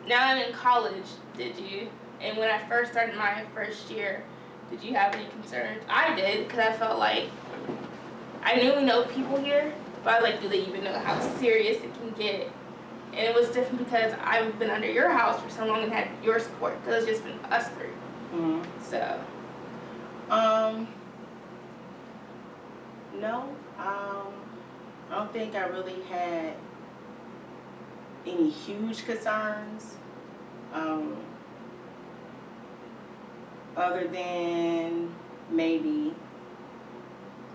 now I'm in college, did you? And when I first started my first year, did you have any concerns? I did, because I felt like I knew we know people here, but I was like, do they even know how serious it can get? And it was different because I've been under your house for so long and had your support, because it's just been us three. Mm-hmm. So. No, I don't think I really had any huge concerns. Other than maybe,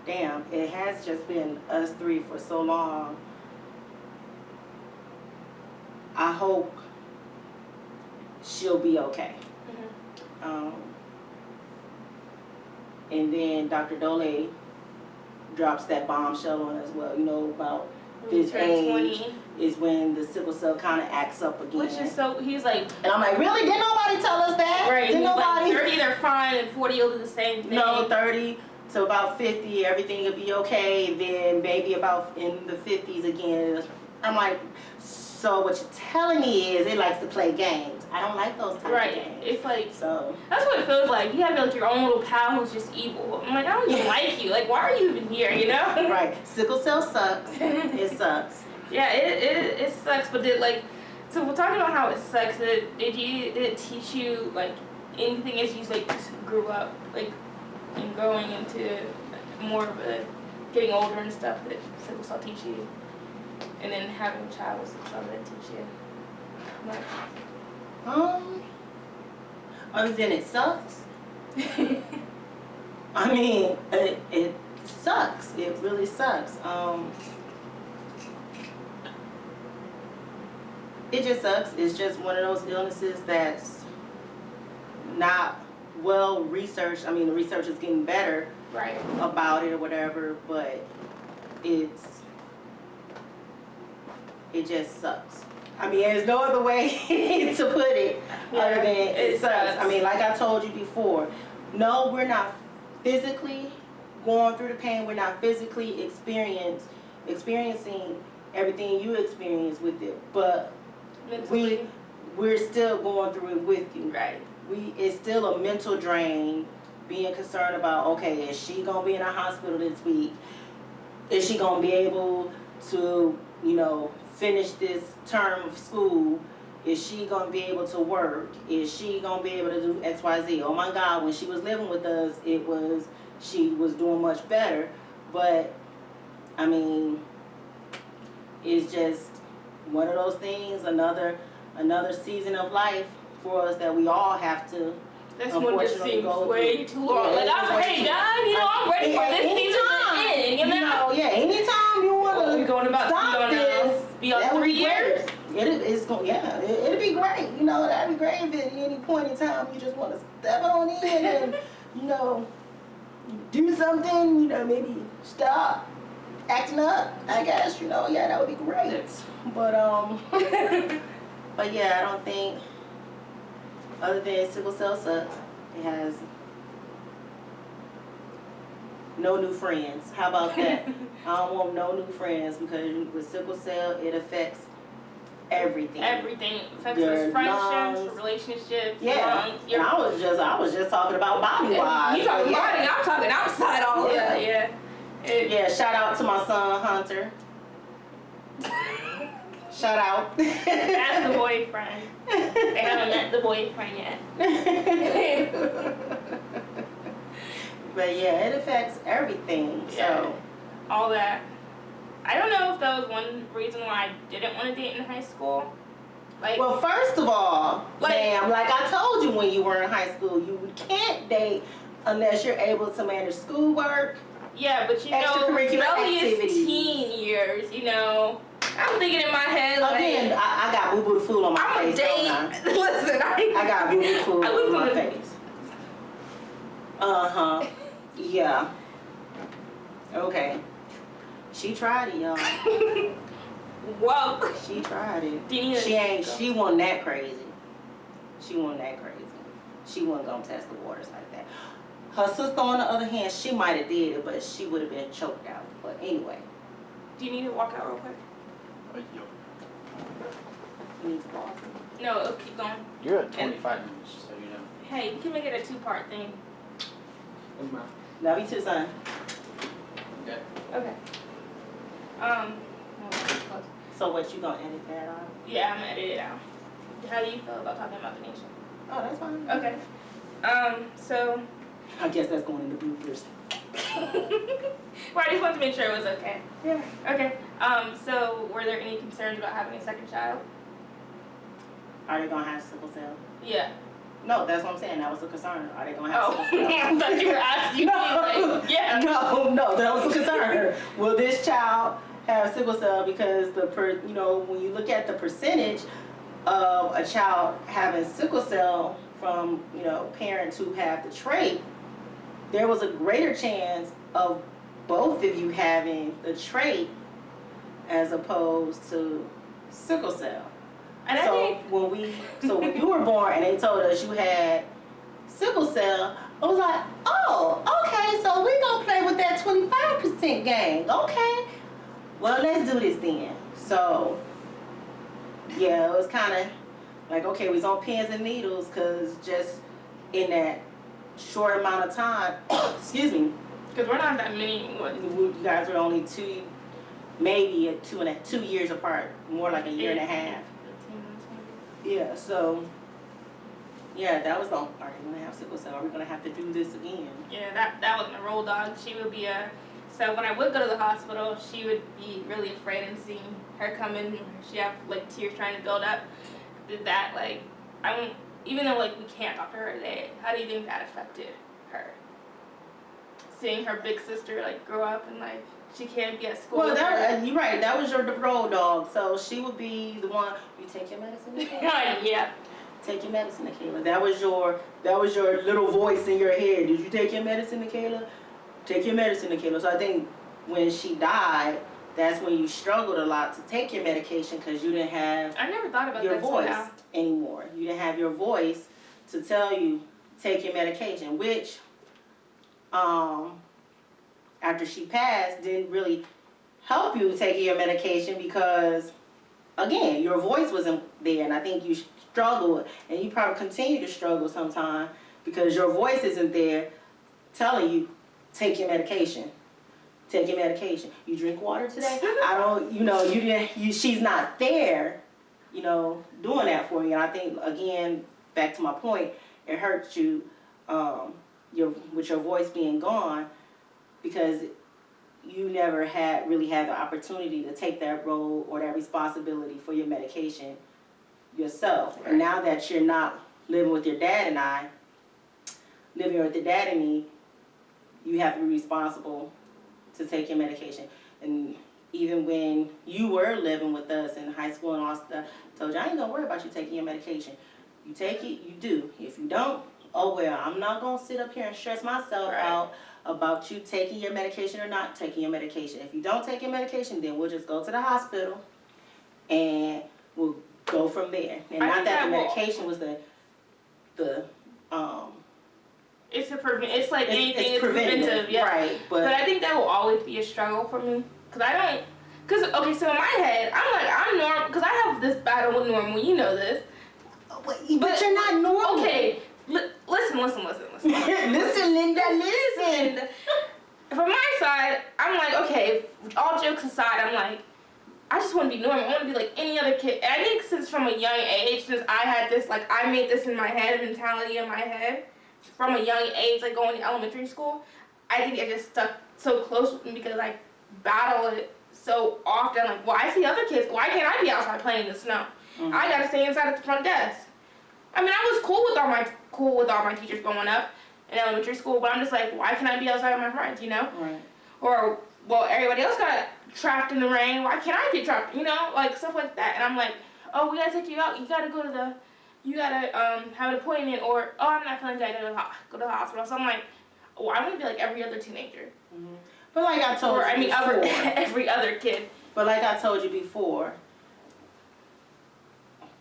damn, it has just been us three for so long. I hope she'll be okay. Mm-hmm. And then Dr. Dole drops that bombshell on as well. You know, about this age 20. is when the sickle cell kind of acts up again. Which is so, he's like. And I'm like, really? Didn't nobody tell us that? Right. Didn't nobody? Like 30 they're fine and 40 will do the same thing. No, 30 to about 50, everything will be okay. Then maybe about in the 50s again. I'm like, so what you're telling me is it likes to play games. I don't like those type of games. It's like, so that's what it feels like. You have like your own little pal who's just evil. I'm like, I don't even like you. Like, why are you even here, you know? Right. Sickle cell sucks. It sucks. Yeah, it sucks, but so we're talking about how it sucks. Did it teach you like anything as you like just grew up, like, and growing into more of a getting older and stuff that sickle cell teach you? And then having a child with sickle cell that teach you much? Other than it sucks. I mean, it sucks. It really sucks. It just sucks. It's just one of those illnesses that's not well researched. I mean, the research is getting better about it or whatever, but it just sucks. I mean, there's no other way to put it other than it sucks. I mean, like I told you before, no, we're not physically going through the pain. We're not physically experiencing everything you experience with it, but we're still going through it with you. Right. It's still a mental drain, being concerned about, okay, is she gonna be in a hospital this week? Is she gonna be able to, you know, finish this term of school? Is she gonna be able to work? Is she gonna be able to do X, Y, Z? Oh my God, when she was living with us, she was doing much better. But I mean, it's just one of those things, another season of life for us that we all have to. This one just seems way too long. Like, I'm ready, God, you know, I'm ready for this season to end. You know, yeah, anytime you want to stop this, beyond 3 years. It'll be great. You know, that'd be great if at any point in time you just want to step on in and, you know, do something, you know, maybe stop acting up, I guess, you know, yeah, that would be great. But but yeah, I don't think, other than sickle cell sucks, it has no new friends. How about that? I don't want no new friends, because with sickle cell, it affects everything. Everything. It affects those friendships, relationships, lungs. And I was just talking about body wise. You talking body, I'm talking outside all of that. Yeah, shout out to my son Hunter. Shout out. That's the boyfriend. They haven't met the boyfriend yet. But yeah, it affects everything. So all that. I don't know if that was one reason why I didn't want to date in high school. Like, well, first of all, ma'am, like I told you when you were in high school, you can't date unless you're able to manage schoolwork. Yeah, but you know, rebellious teen years, you know. I'm thinking in my head, like, again, I got boo boo food on my face. Listen, I got boo boo food on my face. Yeah. Okay. She tried it, y'all. Whoa. She tried it. She wasn't that crazy. She wasn't that crazy. She wasn't gonna test the waters like that. Her sister, on the other hand, she might have did it, but she would have been choked out. But anyway. Do you need to walk out real quick? You need to pause. No, it'll keep going. You're at 25 minutes, so you know. Hey, you can make it a 2-part thing. Love you too, son. Okay. Okay. So what, you gonna edit that out? Yeah, I'm gonna edit it out. How do you feel about talking about the nation? Oh, that's fine. Okay. So. I guess that's going in the bloopers. Well, I just wanted to make sure it was okay. Yeah. Okay. So were there any concerns about having a second child? Are they gonna have sickle cell? Yeah. No, that's what I'm saying. That was the concern. Are they gonna have sickle cell? I thought you were asking me, like, yeah. No, that was the concern. Will this child have sickle cell? Because when you look at the percentage of a child having sickle cell from, parents who have the trait, there was a greater chance of both of you having the trait as opposed to sickle cell. And when you were born and they told us you had sickle cell, I was like, oh, okay, so we're going to play with that 25% game. Okay. Well, let's do this then. So, yeah, it was kind of like, okay, we was on pins and needles because just in that short amount of time, excuse me. Because we're not that many. You guys were only 2 years apart, more like a year and a half. Yeah, so, yeah, that was the, are we going to have sickle cell? Are we going to have to do this again? Yeah, that was my roll dog. She would be so when I would go to the hospital, she would be really afraid and seeing her come in, she have, like, tears trying to build up. Did that, like, even though, like, we can't talk to her today, how do you think that affected her? Seeing her big sister, like, grow up and, like, she can't be at school. Well, you're right. That was your road dog. So she would be the one. You take your medicine, Nikayla? Yeah. Take your medicine, Nikayla. That was your little voice in your head. Did you take your medicine, Nikayla? Take your medicine, Nikayla. So I think when she died, that's when you struggled a lot to take your medication because you didn't have. I never thought about your that voice anymore. You didn't have your voice to tell you take your medication, which after she passed, didn't really help you taking your medication because, again, your voice wasn't there, and I think you struggled, and you probably continue to struggle sometime because your voice isn't there telling you, take your medication. Take your medication. You drink water today? I don't, she's not there, doing that for you. And I think, again, back to my point, it hurts you with your voice being gone, because you never really had the opportunity to take that role or that responsibility for your medication yourself. Right. And now that you're not living with your dad and me, you have to be responsible to take your medication. And even when you were living with us in high school and all stuff, I told you, I ain't gonna worry about you taking your medication. You take it, you do. If you don't, oh well, I'm not gonna sit up here and stress myself out about you taking your medication or not taking your medication. If you don't take your medication, then we'll just go to the hospital and we'll go from there. And not that the medication was the it's like anything, it's preventive, yeah. Right, but I think that will always be a struggle for me, okay, so in my head, I'm normal, because I have this battle with normal, you know this. But you're not normal. Okay, listen. Listen, Linda, listen. From my side, I'm like, okay, all jokes aside, I'm like, I just want to be normal. I want to be like any other kid. And I think since from a young age, since I had this, like, I made this in my head, mentality in my head, from a young age, like going to elementary school, I think it just stuck so close with me because I battle it so often. Like, well, I see other kids. Why can't I be outside playing in the snow? Mm-hmm. I gotta stay inside at the front desk. I mean, I was cool with all my teachers growing up in elementary school, but I'm just like, why can't I be outside with my friends? Right. Or, well, everybody else got trapped in the rain. Why can't I get trapped? Like stuff like that. And I'm like, oh, we gotta take you out. You gotta have an appointment, or, oh, I'm not feeling good, I gotta go to the hospital. So I'm like, oh, I want to be like every other teenager. Mm-hmm. But like I told you before. Every other kid. But like I told you before,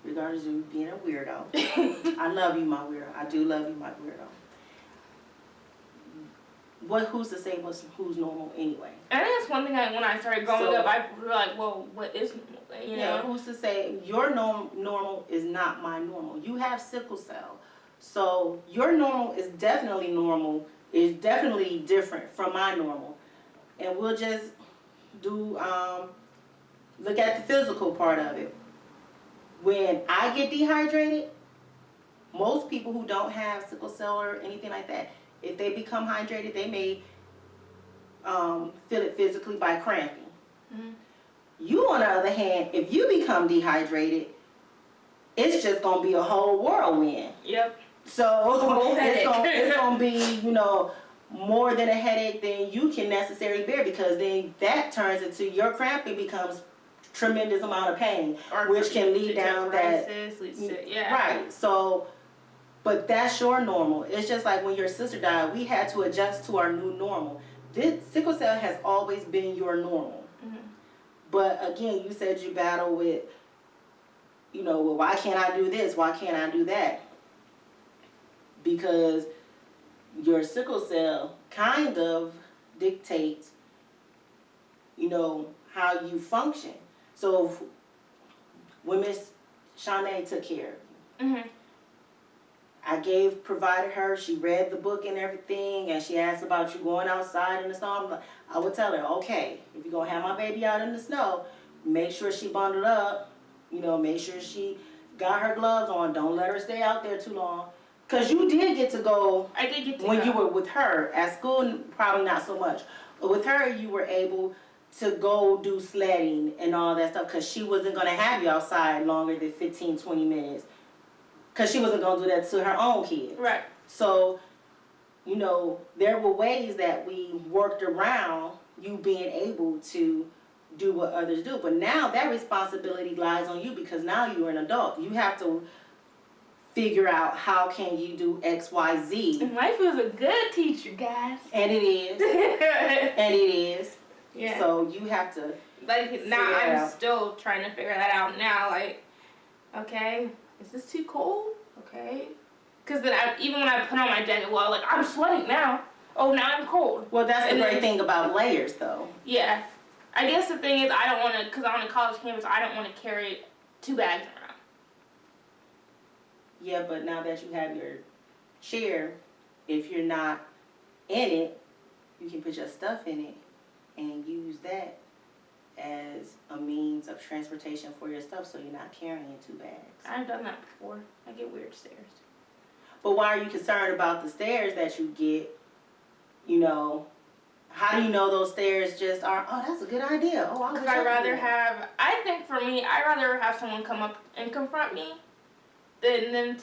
regardless of you being a weirdo, I love you, my weirdo. I do love you, my weirdo. who's to say who's normal anyway? I think that's one thing when I started growing up, I was like, well, what is normal? You know? Yeah, who's to say your normal is not my normal? You have sickle cell. So your normal is definitely normal, is definitely different from my normal. And we'll just do, look at the physical part of it. When I get dehydrated, most people who don't have sickle cell or anything like that, if they become hydrated, they may feel it physically by cramping. Mm-hmm. You, on the other hand, if you become dehydrated, it's just going to be a whole whirlwind. Yep. So it's gonna be, you know, more than a headache than you can necessarily bear, because then that turns into your cramping becomes tremendous amount of pain, which can lead down that. Yeah. Right. So, but that's your normal. It's just like when your sister died, we had to adjust to our new normal. This sickle cell has always been your normal. Mm-hmm. But again, you said you battle with, you know, well, why can't I do this? Why can't I do that? Because your sickle cell kind of dictates, you know, how you function. So when Miss Shanae took care of you, mm-hmm. I provided her, she read the book and everything, and she asked about you going outside in the snow. I would tell her, okay, if you're going to have my baby out in the snow, make sure she bundled up, you know, make sure she got her gloves on, don't let her stay out there too long. Because you did get to go. I did get to when go. You were with her. At school, probably not so much. But with her, you were able to go do sledding and all that stuff, because she wasn't going to have you outside longer than 15, 20 minutes. Because she wasn't going to do that to her own kids. Right. So, you know, there were ways that we worked around you being able to do what others do. But now that responsibility lies on you, because now you're an adult. You have to figure out how can you do X, Y, Z. And life is a good teacher, guys. And it is. And it is. Yeah. So you have to. Like, now I'm still trying to figure that out now. Like, okay, is this too cold? Okay. Because then even when I put on my jacket, well, like, I'm sweating now. Oh, now I'm cold. Well, that's the great thing about layers, though. Yeah. I guess the thing is, I don't want to, because I'm on a college campus, I don't want to carry 2 bags around. Yeah, but now that you have your chair, if you're not in it, you can put your stuff in it and use that as a means of transportation for your stuff, so you're not carrying 2 bags. I've done that before. I get weird stares. But why are you concerned about the stares that you get? You know, how do you know those stares just are, oh, that's a good idea. Oh, I think for me, I'd rather have someone come up and confront me than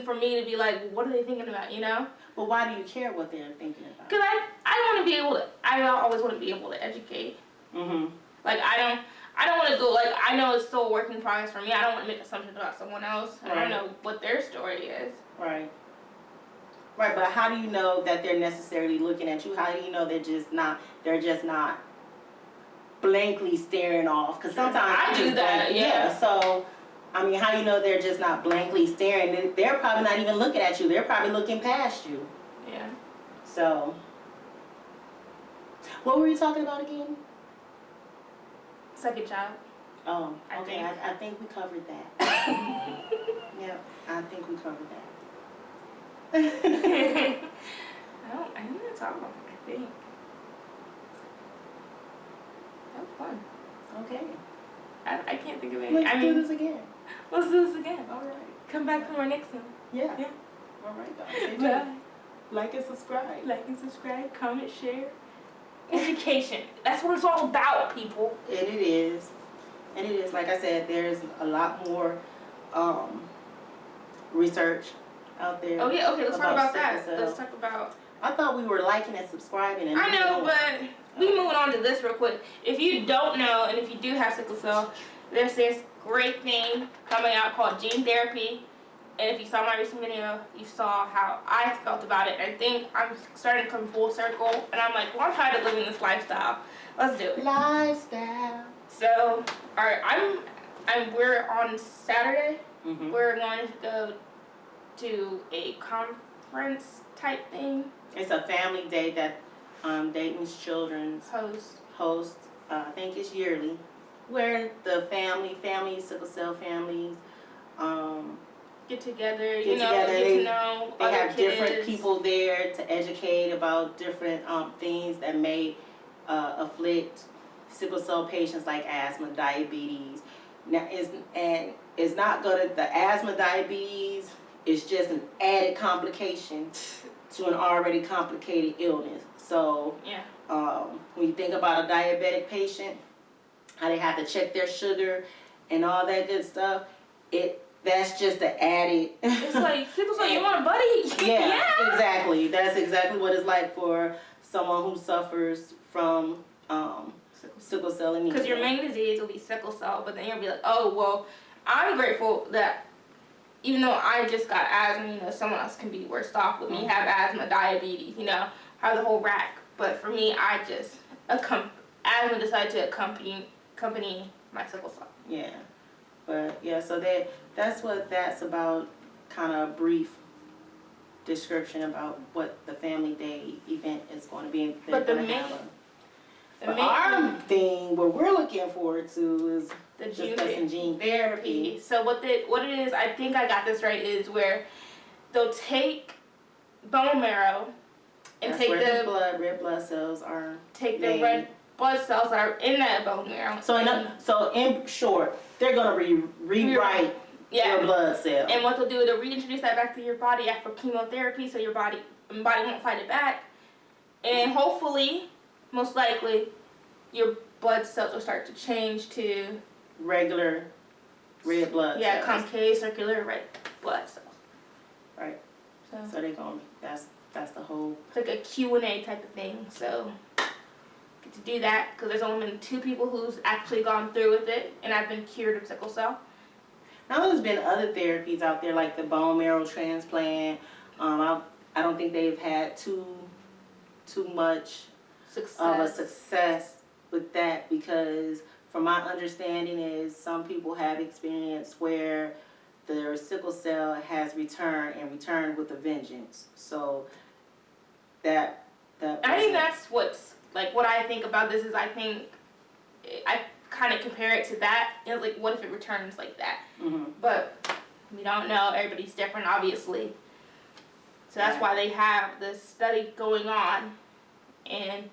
for me to be like, what are they thinking about, you know? But why do you care what they're thinking about? Because I want to be able to, I always want to be able to educate. Mm-hmm. Like, I don't want to go, like, I know it's still a work in progress for me. I don't want to make assumptions about someone else. Right. I don't know what their story is. Right. Right, but how do you know that they're necessarily looking at you? How do you know they're just not blankly staring off? Because sometimes I do that, yeah. So, I mean, how do you know they're just not blankly staring? They're probably not even looking at you. They're probably looking past you. Yeah. So, what were you talking about again? Second child. Oh, okay. I think we covered that. Yeah, I think we covered that. I think that's all. I think. That was fun. Okay. I can't think of anything. Let's do this again. Let's do this again. All right. Come back for our next one. Yeah. Yeah. All right, guys. Bye. Like and subscribe. Like and subscribe. Comment, share. Education. That's what it's all about, people. And it is. And it is. Like I said, there's a lot more research out there. Oh, yeah. Okay, let's talk about that. Cell. Let's talk about... I thought we were liking and subscribing. And I know, but we moving on to this real quick. If you don't know, and if you do have sickle cell, there's this great thing coming out called gene therapy. And if you saw my recent video, you saw how I felt about it. I think I'm starting to come full circle, and I'm like, well, I'm tired of living this lifestyle. Let's do it. Lifestyle. So, all right, we're on Saturday. Mm-hmm. We're going to go to a conference type thing. It's a family day that Dayton's Children's host. I think it's yearly, where the families, sickle cell families, get together, get to know they other have kids. different people there to educate about different things that may afflict sickle cell patients like asthma, diabetes. Now, it's not gonna, the asthma, diabetes is just an added complication to an already complicated illness. So when you think about a diabetic patient, how they have to check their sugar and all that good stuff, that's just the added. It's like, sickle cell, you want a buddy? Yeah, exactly. That's exactly what it's like for someone who suffers from sickle cell anemia. Because your main disease will be sickle cell, but then you'll be like, oh, well, I'm grateful that even though I just got asthma, someone else can be worse off with me, have asthma, diabetes, have the whole rack. But for me, asthma decided to accompany my sickle cell. Yeah. But yeah, so that's what that's about, kind of a brief description about what the Family Day event is going to be. But our thing, what we're looking forward to is the gene therapy. So what it is, I think I got this right, is where they'll take bone marrow and that's take where the red blood cells are. Take the red blood cells that are in that bone marrow. So in short, they're gonna rewrite your blood cells. And what they'll do is they'll reintroduce that back to your body after chemotherapy, so your body won't fight it back, and hopefully, most likely, your blood cells will start to change to regular red blood cells. Yeah, concave circular red blood cells. Right. So they're gonna. That's the whole. It's like a Q&A type of thing. So get to do that because there's only been 2 people who's actually gone through with it, and I've been cured of sickle cell. Now there's been other therapies out there like the bone marrow transplant. I don't think they've had too much of a success with that, because from my understanding is some people have experienced where their sickle cell has returned with a vengeance. So I think that's what's like what I think about this is I kind of compare it to that. Like what if it returns like that? Mm-hmm. But we don't know. Everybody's different, obviously. So that's why they have this study going on, and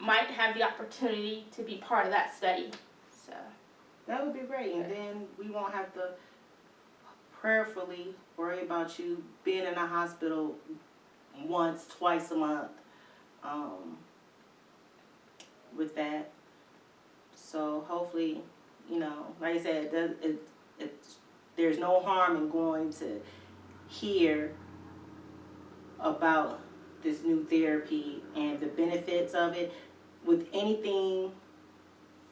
might have the opportunity to be part of that study. So that would be great, and then we won't have to prayerfully worry about you being in a hospital twice a month with that. So hopefully, like I said, there's no harm in going to hear about this new therapy and the benefits of it. With anything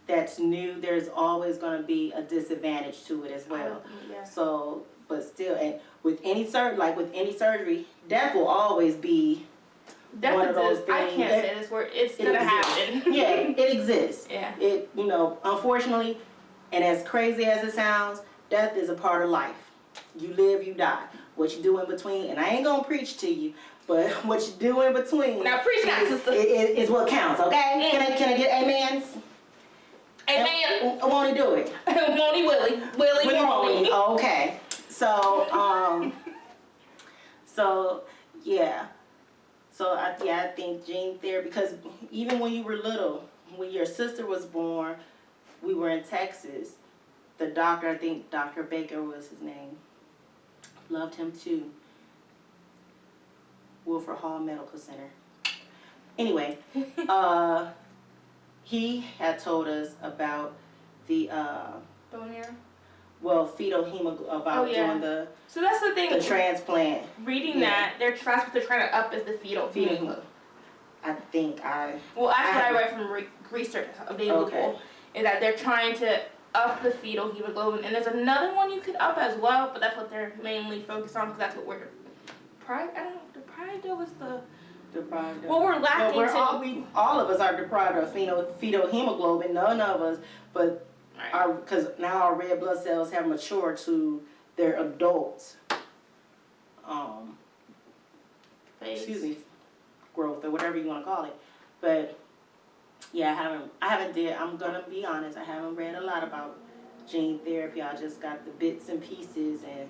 that's new, there's always going to be a disadvantage to it as well. Yeah. So, but still, and with any surgery, death will always be one of those things. I can't say this word. It's gonna happen. Yeah, it exists. Yeah. It, unfortunately, and as crazy as it sounds, death is a part of life. You live, you die. What you do in between, and I ain't gonna preach to you, but what you do in between now preach that, sister. Is what counts, okay? Mm. Can I get amens? Amen. Won't he do it? Won't he, Willie? Willie, won't he? Okay. So, yeah. So, I think gene therapy, because even when you were little, when your sister was born, we were in Texas. The doctor, I think Dr. Baker was his name, loved him too. Wilford Hall Medical Center. Anyway, he had told us about the bone marrow. Well, fetal hemoglobin, about doing the so that's the thing. The transplant. Reading that, that's what they're trying to up is the fetal hemoglobin. Well, that's what I read from research available, is that they're trying to up the fetal hemoglobin, and there's another one you could up as well, but that's what they're mainly focused on because that's what we're. I don't know. Deprived of is the. Deprived of. Well, we're lacking all of us are deprived of fetal hemoglobin. None of us, but because now our red blood cells have matured to their adult. Excuse me, growth or whatever you want to call it. But yeah, I'm gonna be honest, I haven't read a lot about gene therapy. I just got the bits and pieces and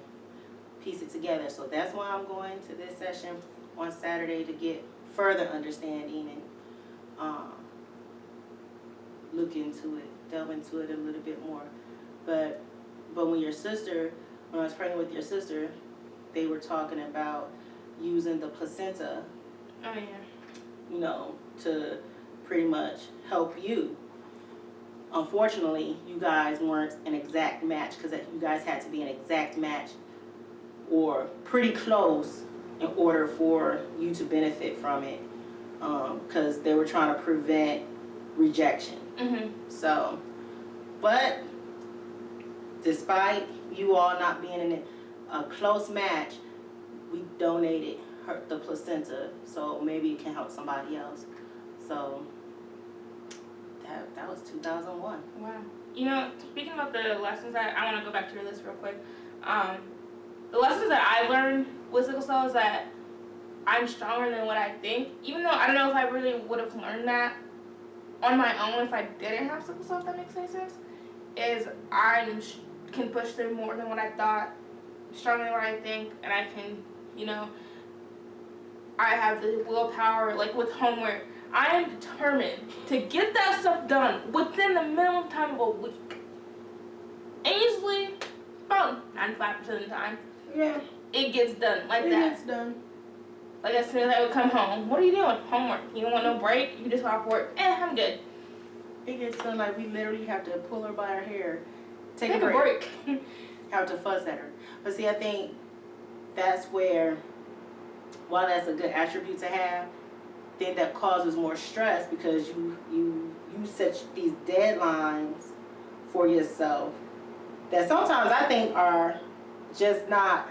piece it together. So that's why I'm going to this session on Saturday to get further understanding and look into it, delve into it a little bit more. But when when I was pregnant with your sister, they were talking about using the placenta, Oh, yeah. you know, to pretty much help you. Unfortunately, you guys weren't an exact match because you guys had to be an exact match or pretty close in order for you to benefit from it, because they were trying to prevent rejection. Mm-hmm. So, but despite you all not being in a close match, we donated the placenta, so maybe it can help somebody else. So that was 2001. Wow. You know, speaking about the lessons that I want to go back to your list real quick. The lessons that I learned with sickle cell is that I'm stronger than what I think. Even though I don't know if I really would have learned that on my own if I didn't have sickle cell, if that makes any sense. Is I can push through more than what I thought, stronger than what I think, and I can, you know, I have the willpower, like with homework. I am determined to get that stuff done within the minimum time of a week. And usually, about 95% of the time, Yeah, it gets done like it that. gets done. Like as soon as I would come home, what are you doing? Homework. You don't want no break? You just off work. I'm good. It gets done. Like we literally have to pull her by her hair, take a a break, break. have to fuss at her. But see, I think that's where, while that's a good attribute to have, I think that causes more stress because you set these deadlines for yourself that sometimes I think are just not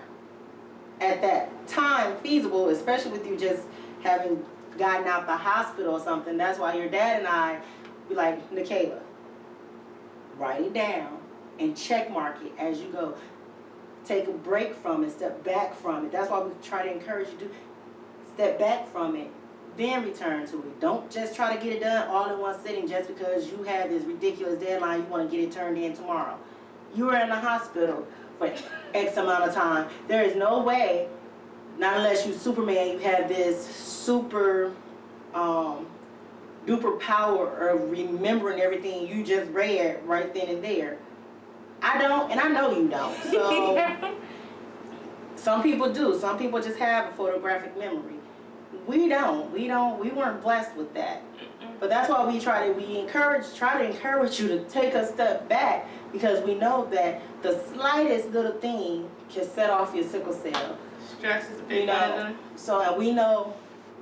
at that time feasible, especially with you just having gotten out the hospital or something. That's why your dad and I be like, Nikayla, write it down and check mark it as you go. Take a break from it, step back from it. That's why we try to encourage you to step back from it, then return to it. Don't just try to get it done all in one sitting just because you have this ridiculous deadline you want to get it turned in tomorrow. You are in the hospital for X amount of time. There is no way, not unless you Superman, you have this super duper power of remembering everything you just read right then and there. I don't, and I know you don't. So some people do. Some people just have a photographic memory. We don't. We weren't blessed with that. But that's why we try to encourage you to take a step back, because we know that the slightest little thing can set off your sickle cell. Stress is a big one of them. So and we know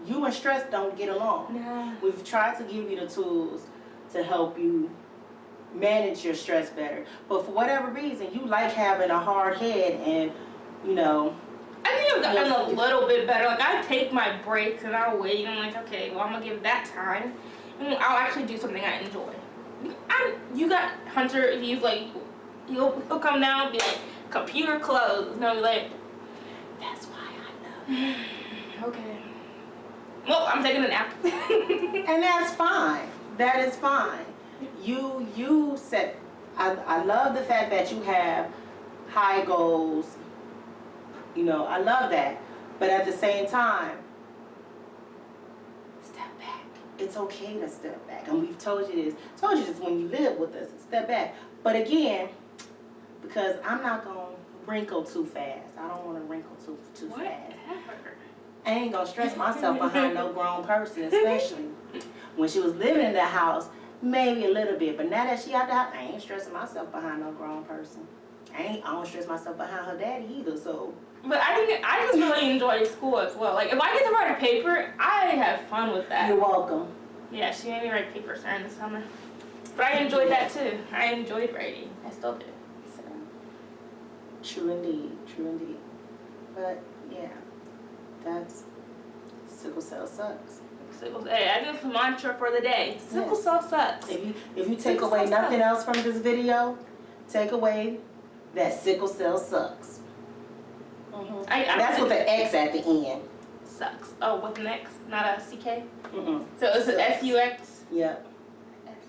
you and stress don't get along. No. We've tried to give you the tools to help you manage your stress better. But for whatever reason, you like having a hard head and, you know. I think I've gotten a little bit better. Like, I take my breaks and I'll wait. I'm like, okay, well, I'm going to give that time. And I'll actually do something I enjoy. You got Hunter, he's like, he'll come down and be like, computer closed. And I'll be like, that's why I know. Okay. Well, I'm taking a nap. And that's fine. That is fine. You set, I love the fact that you have high goals. You know, I love that. But at the same time, step back. It's okay to step back. And we've told you this when you live with us, step back. But again, because I'm not going to wrinkle too fast. I don't want to wrinkle too fast. I ain't going to stress myself behind no grown person, especially when she was living in the house, maybe a little bit. But now that she out the house, I ain't stressing myself behind no grown person. I don't stress myself behind her daddy either, so. But I just really enjoy school as well. Like, if I get to write a paper, I have fun with that. You're welcome. Yeah, she made me write papers during the summer. But I enjoyed that too. I enjoyed writing. I still do. So. True indeed. But yeah, that's sickle cell sucks. Hey, I just mantra for the day. Sickle cell sucks. If you take away nothing else from this video, take away that sickle cell sucks. Mm-hmm. That's with the X at the end. sucks. Oh, with an X, not a CK? Mm-mm. So it's an SUX? Yep. SUX,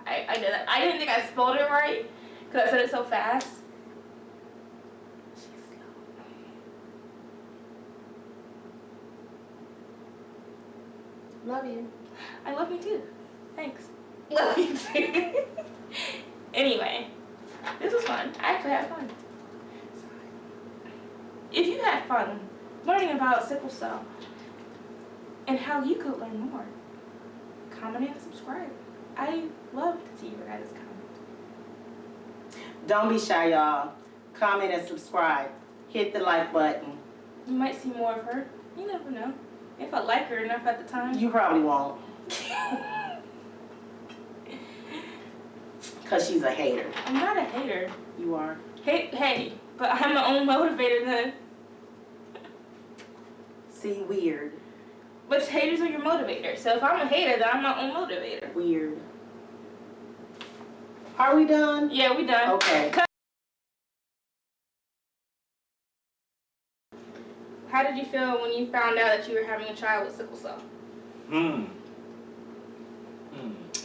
okay. I did that. I didn't think I spelled it right because I said it so fast. She's slow. Love you. I love you too. Thanks. Love you too. Anyway, this was fun. I actually had fun. If you had fun learning about sickle cell and how you could learn more, comment and subscribe. I love to see your guys' comments. Don't be shy, y'all. Comment and subscribe. Hit the like button. You might see more of her. You never know. If I like her enough at the time. You probably won't. Because she's a hater. I'm not a hater. You are. Hey, but I'm my own motivator then. See, weird. But haters are your motivator. So if I'm a hater, then I'm my own motivator. Weird. Are we done? Yeah, we done. Okay. How did you feel when you found out that you were having a child with sickle cell?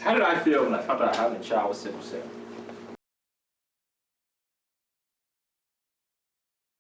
How did I feel when I found out I had a child with sickle cell?